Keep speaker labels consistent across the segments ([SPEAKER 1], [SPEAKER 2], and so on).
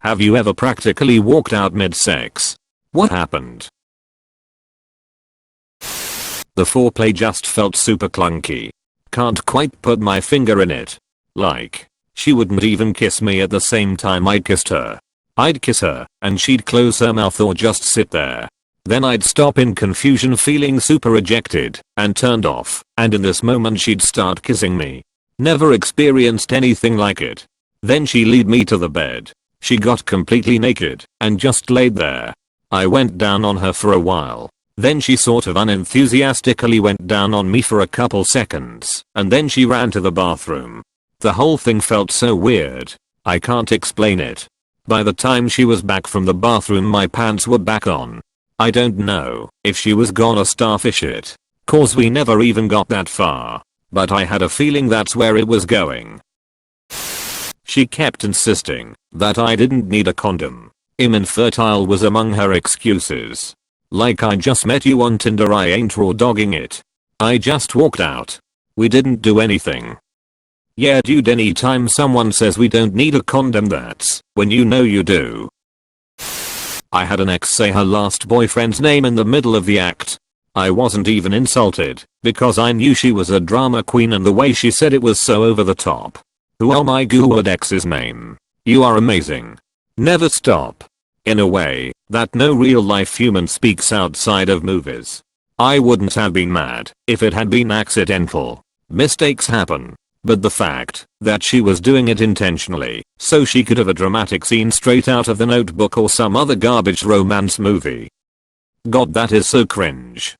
[SPEAKER 1] Have you ever practically walked out mid-sex? What happened? The foreplay just felt super clunky. Can't quite put my finger in it. Like, she wouldn't even kiss me at the same time I kissed her. I'd kiss her, and she'd close her mouth or just sit there. Then I'd stop in confusion feeling super rejected, and turned off, and in this moment she'd start kissing me. Never experienced anything like it. Then she'd lead me to the bed. She got completely naked, and just laid there. I went down on her for a while. Then she sort of unenthusiastically went down on me for a couple seconds, and then she ran to the bathroom. The whole thing felt so weird. I can't explain it. By the time she was back from the bathroom my pants were back on. I don't know if she was gonna starfish it, cause we never even got that far, but I had a feeling that's where it was going. She kept insisting that I didn't need a condom. I'm infertile was among her excuses. Like I just met you on Tinder, I ain't raw dogging it. I just walked out. We didn't do anything. Yeah dude, anytime someone says we don't need a condom, that's when you know you do. I had an ex say her last boyfriend's name in the middle of the act. I wasn't even insulted, because I knew she was a drama queen and the way she said it was so over the top. Who are my good ex's name? You are amazing. Never stop. In a way that no real life human speaks outside of movies. I wouldn't have been mad if it had been accidental. Mistakes happen. But the fact that she was doing it intentionally, so she could have a dramatic scene straight out of The Notebook or some other garbage romance movie. God, that is so cringe.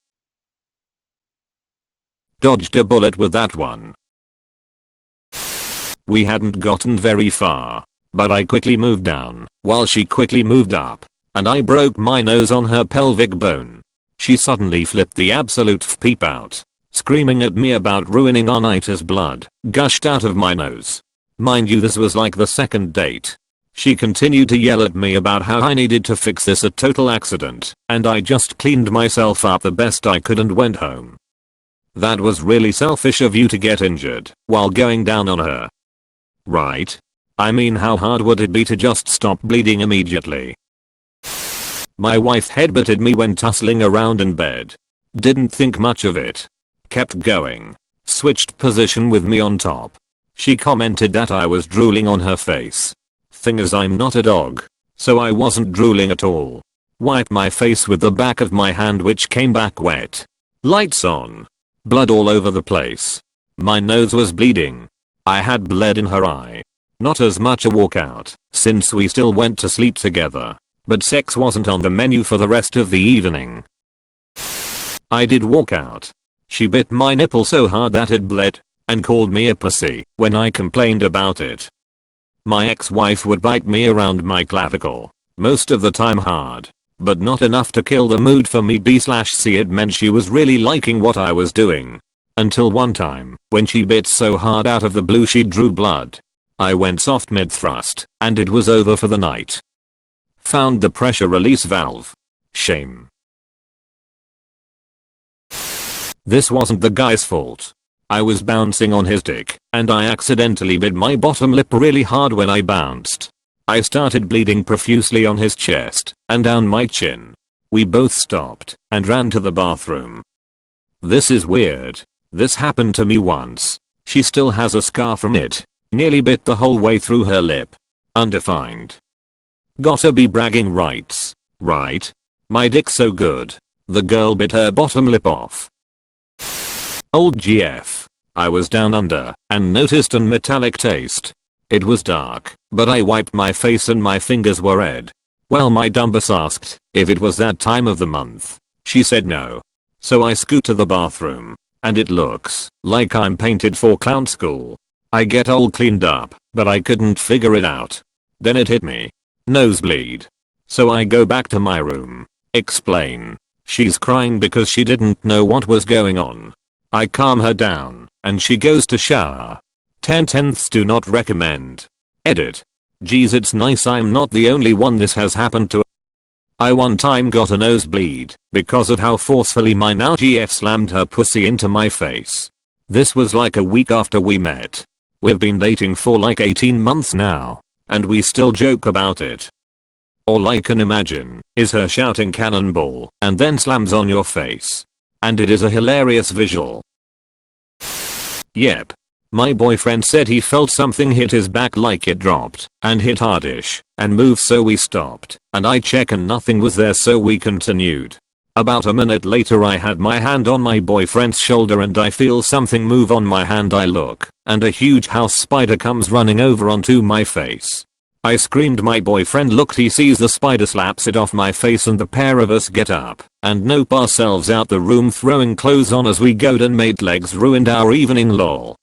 [SPEAKER 1] Dodged a bullet with that one. We hadn't gotten very far, but I quickly moved down while she quickly moved up, and I broke my nose on her pelvic bone. She suddenly flipped the absolute peep out, screaming at me about ruining our night as blood gushed out of my nose. Mind you, this was like the second date. She continued to yell at me about how I needed to fix this, a total accident, and I just cleaned myself up the best I could and went home. That was really selfish of you to get injured while going down on her. Right? I mean, how hard would it be to just stop bleeding immediately? My wife headbutted me when tussling around in bed. Didn't think much of it. Kept going. Switched position with me on top. She commented that I was drooling on her face. Thing is, I'm not a dog, so I wasn't drooling at all. Wiped my face with the back of my hand, which came back wet. Lights on. Blood all over the place. My nose was bleeding. I had blood in her eye. Not as much a walkout, since we still went to sleep together, but sex wasn't on the menu for the rest of the evening. I did walk out. She bit my nipple so hard that it bled, and called me a pussy when I complained about it. My ex-wife would bite me around my clavicle, most of the time hard, but not enough to kill the mood for me. B/C it meant she was really liking what I was doing. Until one time, when she bit so hard out of the blue she drew blood. I went soft mid-thrust, and it was over for the night. Found the pressure release valve. Shame. This wasn't the guy's fault. I was bouncing on his dick, and I accidentally bit my bottom lip really hard when I bounced. I started bleeding profusely on his chest, and down my chin. We both stopped, and ran to the bathroom. This is weird. This happened to me once. She still has a scar from it. Nearly bit the whole way through her lip. Undefined. Gotta be bragging rights, right? My dick's so good. The girl bit her bottom lip off. Old GF. I was down under and noticed an metallic taste. It was dark, but I wiped my face and my fingers were red. Well, my dumbass asked if it was that time of the month. She said no. So I scoot to the bathroom, and it looks like I'm painted for clown school. I get all cleaned up, but I couldn't figure it out. Then it hit me. Nosebleed. So I go back to my room. Explain. She's crying because she didn't know what was going on. I calm her down, and she goes to shower. 10/10ths do not recommend. Edit. Geez, it's nice I'm not the only one this has happened to. I one time got a nosebleed because of how forcefully my now GF slammed her pussy into my face. This was like a week after we met. We've been dating for like 18 months now. and we still joke about it. All I can imagine is her shouting cannonball and then slams on your face. And it is a hilarious visual. Yep. My boyfriend said he felt something hit his back, like it dropped and hit hardish and moved, so we stopped and I checked and nothing was there, so we continued. About a minute later I had my hand on my boyfriend's shoulder and I feel something move on my hand. I look and a huge house spider comes running over onto my face. I screamed. My boyfriend looked, he sees the spider, slaps it off my face, and the pair of us get up and nope ourselves out the room, throwing clothes on as we goed and made legs, ruined our evening, lol.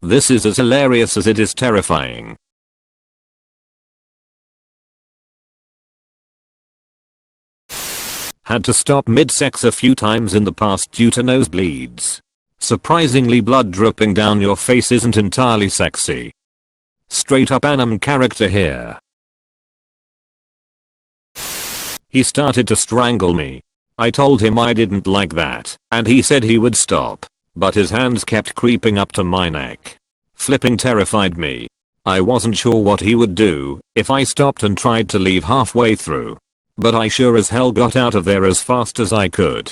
[SPEAKER 1] This is as hilarious as it is terrifying. Had to stop mid-sex a few times in the past due to nosebleeds. Surprisingly, blood dripping down your face isn't entirely sexy. Straight up anime character here. He started to strangle me. I told him I didn't like that, and he said he would stop, but his hands kept creeping up to my neck. Flipping terrified me. I wasn't sure what he would do if I stopped and tried to leave halfway through. But I sure as hell got out of there as fast as I could.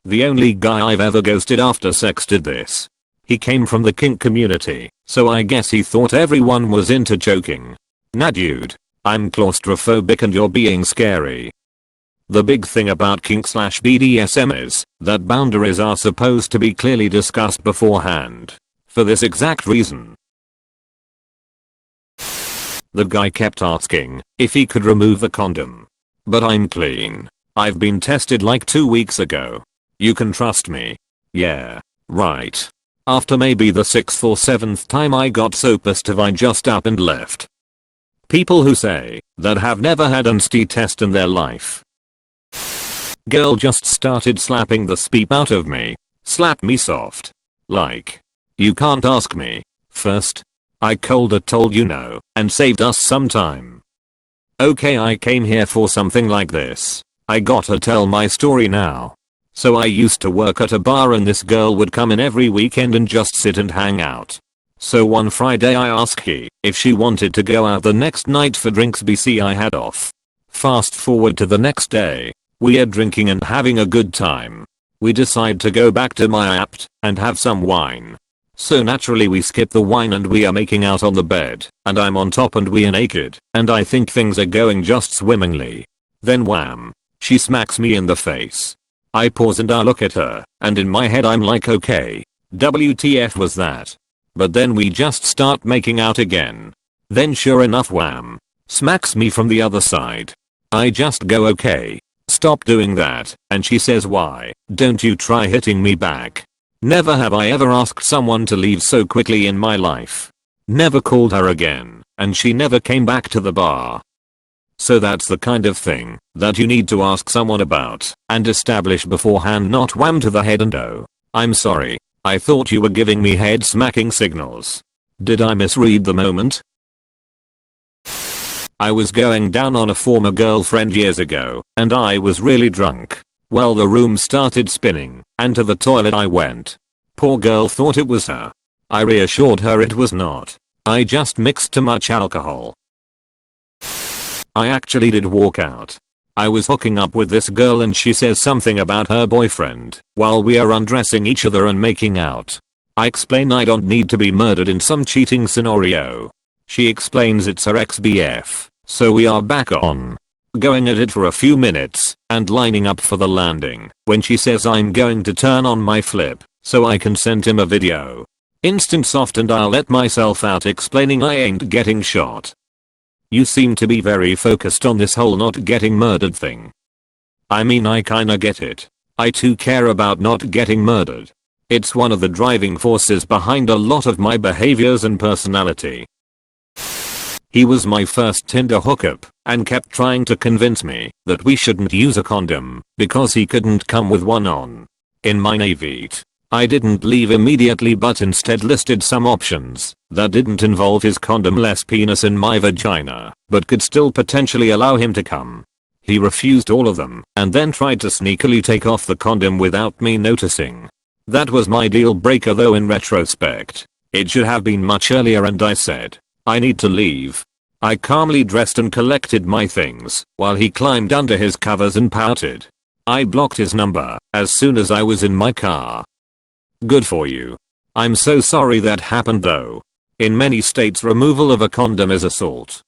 [SPEAKER 1] The only guy I've ever ghosted after sex did this. He came from the kink community, so I guess he thought everyone was into joking. Nah dude, I'm claustrophobic and you're being scary. The big thing about kink/BDSM is that boundaries are supposed to be clearly discussed beforehand. For this exact reason. The guy kept asking if he could remove the condom. But I'm clean. I've been tested like 2 weeks ago. You can trust me. Yeah, right. After maybe the 6th or 7th time I got so pissed I just up and left. People who say that have never had an ST test in their life. Girl just started slapping the speep out of me. Slapped me soft. Like, you can't ask me first. I colder told you no and saved us some time. Okay, I came here for something like this. I gotta tell my story now. So I used to work at a bar and this girl would come in every weekend and just sit and hang out. So one Friday I asked her if she wanted to go out the next night for drinks. BC I had off. Fast forward to the next day. We are drinking and having a good time. We decide to go back to my apt and have some wine. So naturally we skip the wine and we are making out on the bed, and I'm on top and we are naked, and I think things are going just swimmingly. Then wham! She smacks me in the face. I pause and I look at her, and in my head I'm like, okay, WTF was that? But then we just start making out again. Then sure enough, wham! Smacks me from the other side. I just go, okay, stop doing that, and she says, why don't you try hitting me back? Never have I ever asked someone to leave so quickly in my life. Never called her again, and she never came back to the bar. So that's the kind of thing that you need to ask someone about and establish beforehand, not wham to the head and oh, I'm sorry, I thought you were giving me head smacking signals. Did I misread the moment? I was going down on a former girlfriend years ago, and I was really drunk. Well, the room started spinning, and to the toilet I went. Poor girl thought it was her. I reassured her it was not. I just mixed too much alcohol. I actually did walk out. I was hooking up with this girl and she says something about her boyfriend while we are undressing each other and making out. I explain I don't need to be murdered in some cheating scenario. She explains it's her ex-BF, so we are back on. Going at it for a few minutes and lining up for the landing when she says I'm going to turn on my flip so I can send him a video. Instant soft and I'll let myself out explaining I ain't getting shot. You seem to be very focused on this whole not getting murdered thing. I mean, I kinda get it. I too care about not getting murdered. It's one of the driving forces behind a lot of my behaviors and personality. He was my first Tinder hookup and kept trying to convince me that we shouldn't use a condom because he couldn't come with one on. In my Navy, I didn't leave immediately but instead listed some options that didn't involve his condom-less penis in my vagina but could still potentially allow him to come. He refused all of them and then tried to sneakily take off the condom without me noticing. That was my deal breaker though in retrospect. It should have been much earlier and I said, I need to leave. I calmly dressed and collected my things while he climbed under his covers and pouted. I blocked his number as soon as I was in my car. Good for you. I'm so sorry that happened though. In many states removal of a condom is assault.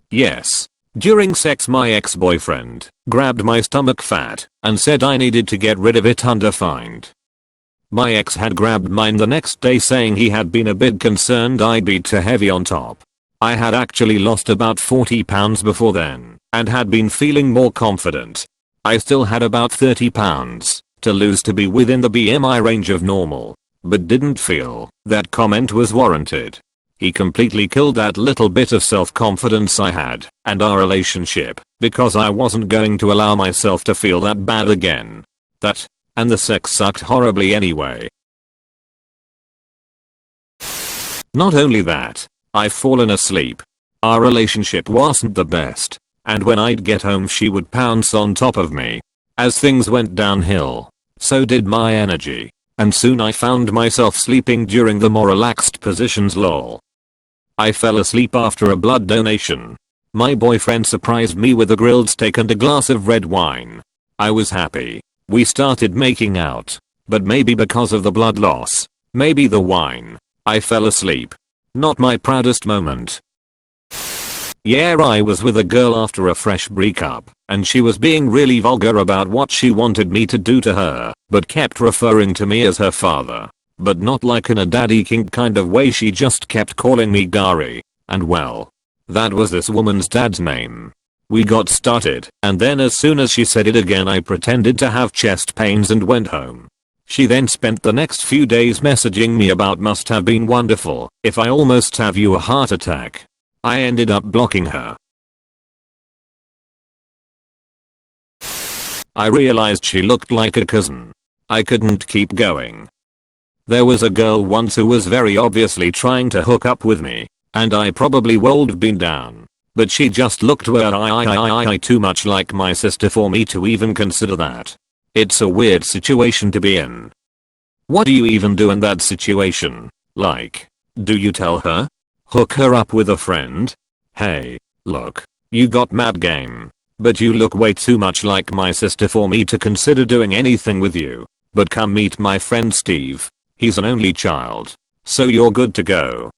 [SPEAKER 1] Yes. During sex my ex-boyfriend grabbed my stomach fat and said I needed to get rid of it undefined. My ex had grabbed mine the next day saying he had been a bit concerned I'd be too heavy on top. I had actually lost about 40 pounds before then and had been feeling more confident. I still had about 30 pounds to lose to be within the BMI range of normal, but didn't feel that comment was warranted. He completely killed that little bit of self-confidence I had and our relationship because I wasn't going to allow myself to feel that bad again. That, and the sex sucked horribly anyway. Not only that, I've fallen asleep. Our relationship wasn't the best, and when I'd get home she would pounce on top of me. As things went downhill, so did my energy, and soon I found myself sleeping during the more relaxed positions lol. I fell asleep after a blood donation. My boyfriend surprised me with a grilled steak and a glass of red wine. I was happy. We started making out, but maybe because of the blood loss, maybe the wine, I fell asleep. Not my proudest moment. Yeah, I was with a girl after a fresh breakup, and she was being really vulgar about what she wanted me to do to her, but kept referring to me as her father. But not like in a daddy kink kind of way, she just kept calling me Gary, and well, that was this woman's dad's name. We got started, and then as soon as she said it again I pretended to have chest pains and went home. She then spent the next few days messaging me about must have been wonderful if I almost have you a heart attack. I ended up blocking her. I realized she looked like a cousin. I couldn't keep going. There was a girl once who was very obviously trying to hook up with me, and I probably would have been down. But she just looked way too much like my sister for me to even consider that. It's a weird situation to be in. What do you even do in that situation? Like, do you tell her? Hook her up with a friend? Hey, look, you got mad game, but you look way too much like my sister for me to consider doing anything with you. But come meet my friend Steve. He's an only child, so you're good to go.